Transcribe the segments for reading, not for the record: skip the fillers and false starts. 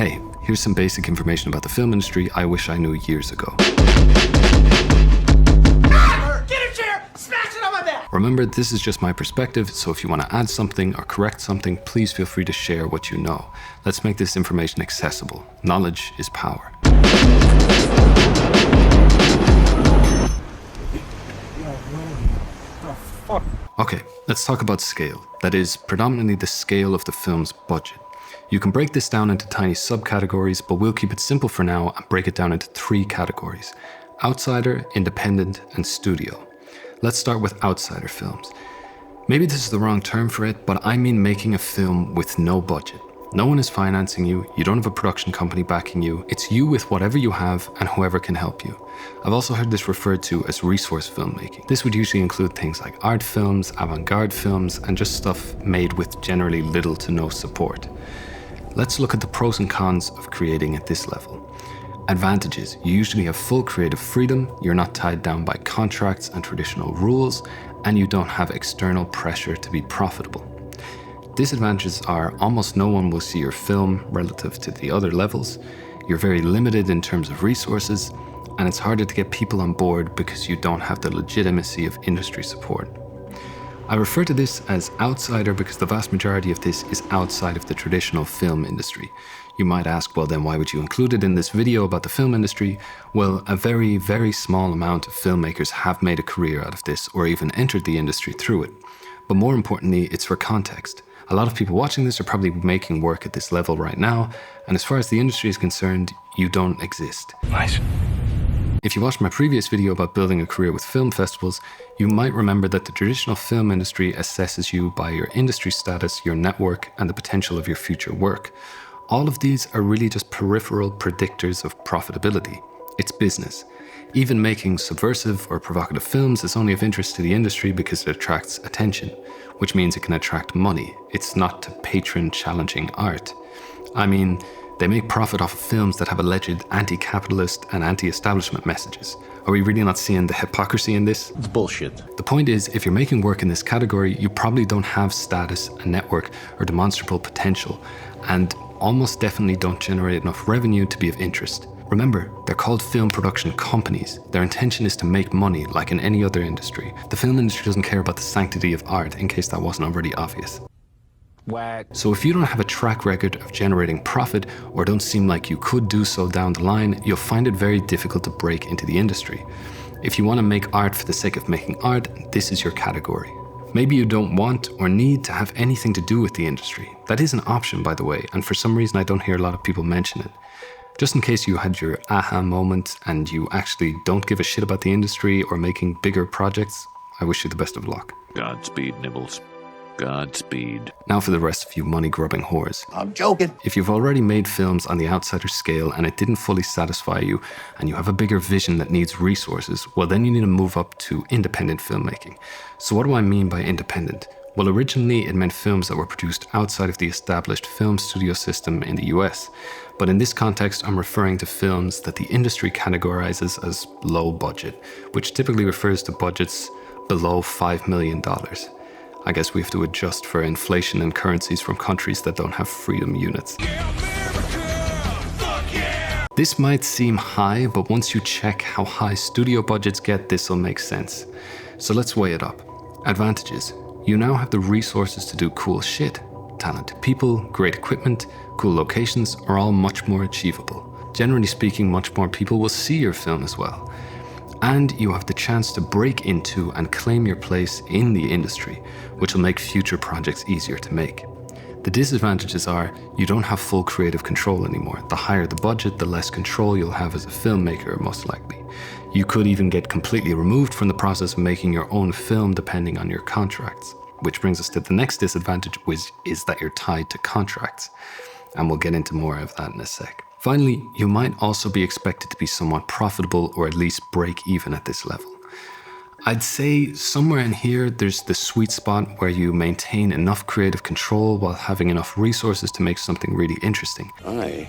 Hey, here's some basic information about the film industry I wish I knew years ago. Get a chair! Smash it on my back! Remember, this is just my perspective, so if you want to add something or correct something, please feel free to share what you know. Let's make this information accessible. Knowledge is power. Okay, let's talk about scale. That is, predominantly the scale of the film's budget. You can break this down into tiny subcategories, but we'll keep it simple for now and break it down into 3 categories: outsider, independent, and studio. Let's start with outsider films. Maybe this is the wrong term for it, but I mean making a film with no budget. No one is financing you, you don't have a production company backing you, it's you with whatever you have and whoever can help you. I've also heard this referred to as resource filmmaking. This would usually include things like art films, avant-garde films, and just stuff made with generally little to no support. Let's look at the pros and cons of creating at this level. Advantages: you usually have full creative freedom, you're not tied down by contracts and traditional rules, and you don't have external pressure to be profitable. Disadvantages are almost no one will see your film relative to the other levels, you're very limited in terms of resources, and it's harder to get people on board because you don't have the legitimacy of industry support. I refer to this as outsider because the vast majority of this is outside of the traditional film industry. You might ask, well then why would you include it in this video about the film industry? Well, a very, very small amount of filmmakers have made a career out of this or even entered the industry through it. But more importantly, it's for context. A lot of people watching this are probably making work at this level right now, and as far as the industry is concerned, you don't exist. Nice. If you watched my previous video about building a career with film festivals, you might remember that the traditional film industry assesses you by your industry status, your network, and the potential of your future work. All of these are really just peripheral predictors of profitability. It's business. Even making subversive or provocative films is only of interest to the industry because it attracts attention, which means it can attract money. It's not to patron challenging art. I mean, they make profit off of films that have alleged anti-capitalist and anti-establishment messages. Are we really not seeing the hypocrisy in this? It's bullshit. The point is, if you're making work in this category, you probably don't have status, a network, or demonstrable potential, and almost definitely don't generate enough revenue to be of interest. Remember, they're called film production companies. Their intention is to make money like in any other industry. The film industry doesn't care about the sanctity of art, in case that wasn't already obvious. So if you don't have a track record of generating profit or don't seem like you could do so down the line, you'll find it very difficult to break into the industry. If you want to make art for the sake of making art, this is your category. Maybe you don't want or need to have anything to do with the industry. That is an option, by the way, and for some reason I don't hear a lot of people mention it. Just in case you had your aha moment and you actually don't give a shit about the industry or making bigger projects, I wish you the best of luck. Godspeed, Nibbles. Godspeed. Now for the rest of you money-grubbing whores. I'm joking. If you've already made films on the outsider scale and it didn't fully satisfy you, and you have a bigger vision that needs resources, well then you need to move up to independent filmmaking. So what do I mean by independent? Well, originally it meant films that were produced outside of the established film studio system in the US. But in this context, I'm referring to films that the industry categorizes as low budget, which typically refers to budgets below $5 million. I guess we have to adjust for inflation and currencies from countries that don't have freedom units. This might seem high, but once you check how high studio budgets get, this will make sense. So let's weigh it up. Advantages. You now have the resources to do cool shit. Talented people, great equipment, cool locations are all much more achievable. Generally speaking, much more people will see your film as well. And you have the chance to break into and claim your place in the industry, which will make future projects easier to make. The disadvantages are you don't have full creative control anymore. The higher the budget, the less control you'll have as a filmmaker, most likely. You could even get completely removed from the process of making your own film depending on your contracts. Which brings us to the next disadvantage, which is that you're tied to contracts. And we'll get into more of that in a sec. Finally, you might also be expected to be somewhat profitable or at least break even at this level. I'd say somewhere in here, there's the sweet spot where you maintain enough creative control while having enough resources to make something really interesting. I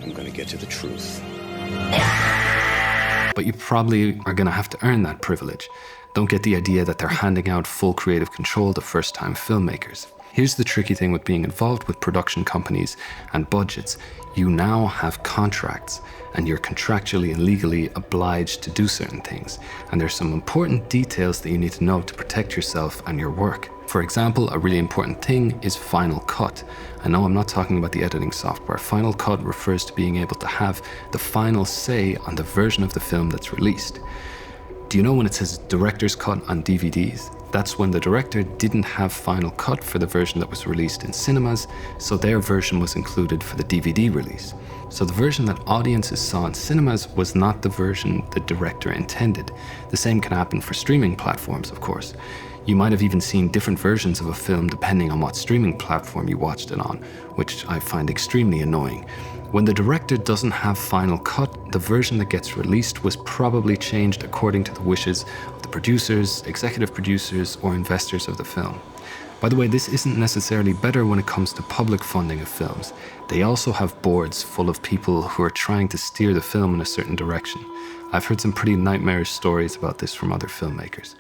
am going to get to the truth. But you probably are going to have to earn that privilege. Don't get the idea that they're handing out full creative control to first-time filmmakers. Here's the tricky thing with being involved with production companies and budgets. You now have contracts and you're contractually and legally obliged to do certain things. And there's some important details that you need to know to protect yourself and your work. For example, a really important thing is Final Cut. I know I'm not talking about the editing software. Final Cut refers to being able to have the final say on the version of the film that's released. Do you know when it says director's cut on DVDs? That's when the director didn't have Final Cut for the version that was released in cinemas, so their version was included for the DVD release. So the version that audiences saw in cinemas was not the version the director intended. The same can happen for streaming platforms, of course. You might have even seen different versions of a film depending on what streaming platform you watched it on, which I find extremely annoying. When the director doesn't have Final Cut, the version that gets released was probably changed according to the wishes of the producers, executive producers, or investors of the film. By the way, this isn't necessarily better when it comes to public funding of films. They also have boards full of people who are trying to steer the film in a certain direction. I've heard some pretty nightmarish stories about this from other filmmakers.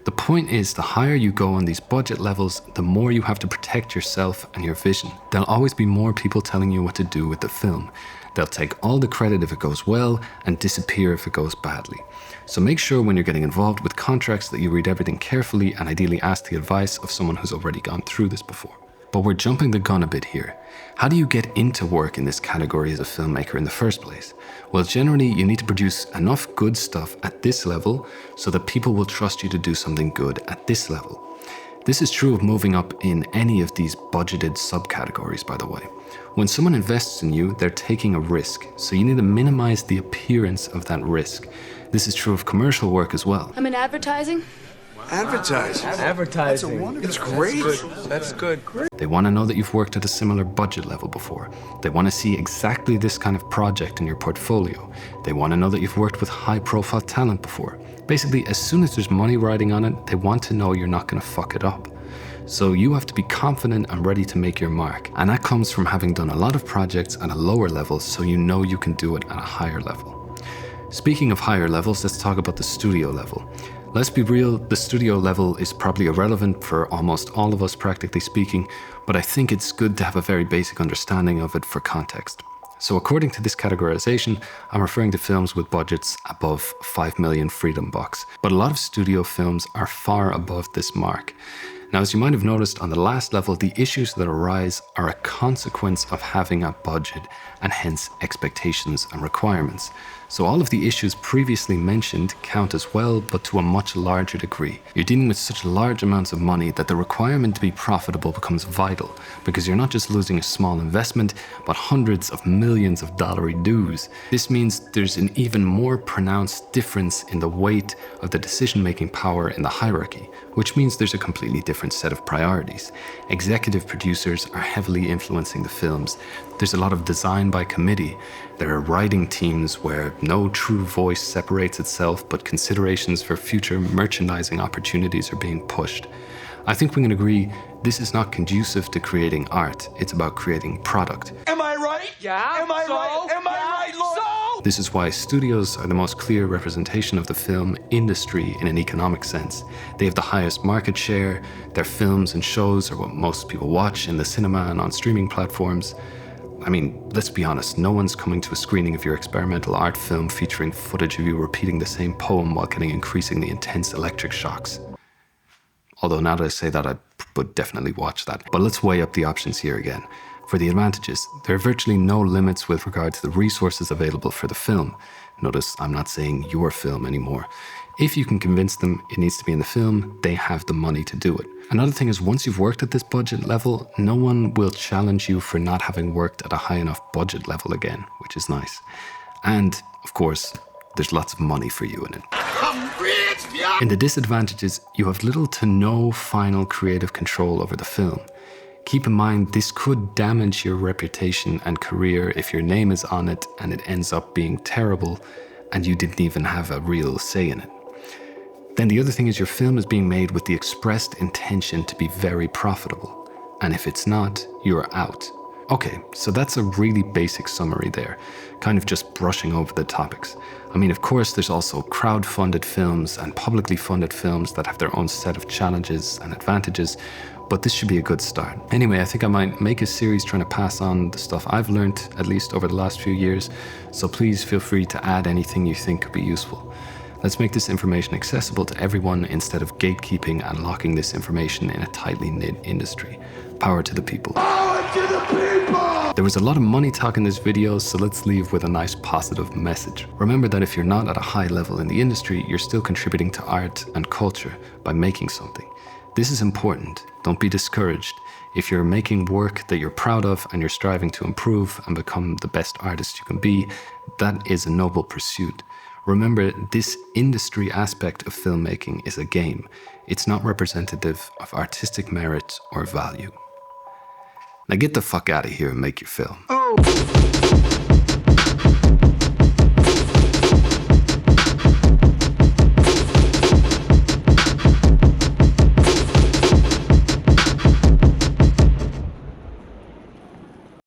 The point is, the higher you go on these budget levels, the more you have to protect yourself and your vision. There'll always be more people telling you what to do with the film. They'll take all the credit if it goes well and disappear if it goes badly. So make sure when you're getting involved with contracts that you read everything carefully and ideally ask the advice of someone who's already gone through this before. But we're jumping the gun a bit here. How do you get into work in this category as a filmmaker in the first place? Well, generally, you need to produce enough good stuff at this level so that people will trust you to do something good at this level. This is true of moving up in any of these budgeted subcategories, by the way. When someone invests in you, they're taking a risk, so you need to minimize the appearance of that risk. This is true of commercial work as well. I'm in advertising. Advertising. It's great. That's good. They want to know that you've worked at a similar budget level before. They want to see exactly this kind of project in your portfolio. They want to know that you've worked with high-profile talent before. Basically, as soon as there's money riding on it, they want to know you're not going to fuck it up. So you have to be confident and ready to make your mark. And that comes from having done a lot of projects at a lower level, so you know you can do it at a higher level. Speaking of higher levels, let's talk about the studio level. Let's be real, the studio level is probably irrelevant for almost all of us, practically speaking, but I think it's good to have a very basic understanding of it for context. So according to this categorization, I'm referring to films with budgets above 5 million freedom bucks, but a lot of studio films are far above this mark. Now, as you might have noticed on the last level, the issues that arise are a consequence of having a budget and hence expectations and requirements. So all of the issues previously mentioned count as well, but to a much larger degree. You're dealing with such large amounts of money that the requirement to be profitable becomes vital, because you're not just losing a small investment, but hundreds of millions of dollary dues. This means there's an even more pronounced difference in the weight of the decision-making power in the hierarchy, which means there's a completely different set of priorities. Executive producers are heavily influencing the films. There's a lot of design by committee. There are writing teams where no true voice separates itself, but considerations for future merchandising opportunities are being pushed. I think we can agree this is not conducive to creating art. It's about creating product. Am I right? Yeah. Am I right? Am I right, Lord? So? This is why studios are the most clear representation of the film industry in an economic sense. They have the highest market share. Their films and shows are what most people watch in the cinema and on streaming platforms. I mean, let's be honest, no one's coming to a screening of your experimental art film featuring footage of you repeating the same poem while getting increasingly intense electric shocks. Although now that I say that, I would definitely watch that. But let's weigh up the options here again. For the advantages, there are virtually no limits with regard to the resources available for the film. Notice I'm not saying your film anymore. If you can convince them it needs to be in the film, they have the money to do it. Another thing is, once you've worked at this budget level, no one will challenge you for not having worked at a high enough budget level again, which is nice. And, of course, there's lots of money for you in it. In the disadvantages, you have little to no final creative control over the film. Keep in mind, this could damage your reputation and career if your name is on it and it ends up being terrible and you didn't even have a real say in it. Then the other thing is, your film is being made with the expressed intention to be very profitable. And if it's not, you're out. Okay, so that's a really basic summary there, kind of just brushing over the topics. I mean, of course, there's also crowd-funded films and publicly funded films that have their own set of challenges and advantages, but this should be a good start. Anyway, I think I might make a series trying to pass on the stuff I've learned, at least over the last few years, so please feel free to add anything you think could be useful. Let's make this information accessible to everyone instead of gatekeeping and locking this information in a tightly knit industry. Power to the people. Power to the people! There was a lot of money talk in this video, so let's leave with a nice positive message. Remember that if you're not at a high level in the industry, you're still contributing to art and culture by making something. This is important. Don't be discouraged. If you're making work that you're proud of and you're striving to improve and become the best artist you can be, that is a noble pursuit. Remember, this industry aspect of filmmaking is a game. It's not representative of artistic merit or value. Now get the fuck out of here and make your film.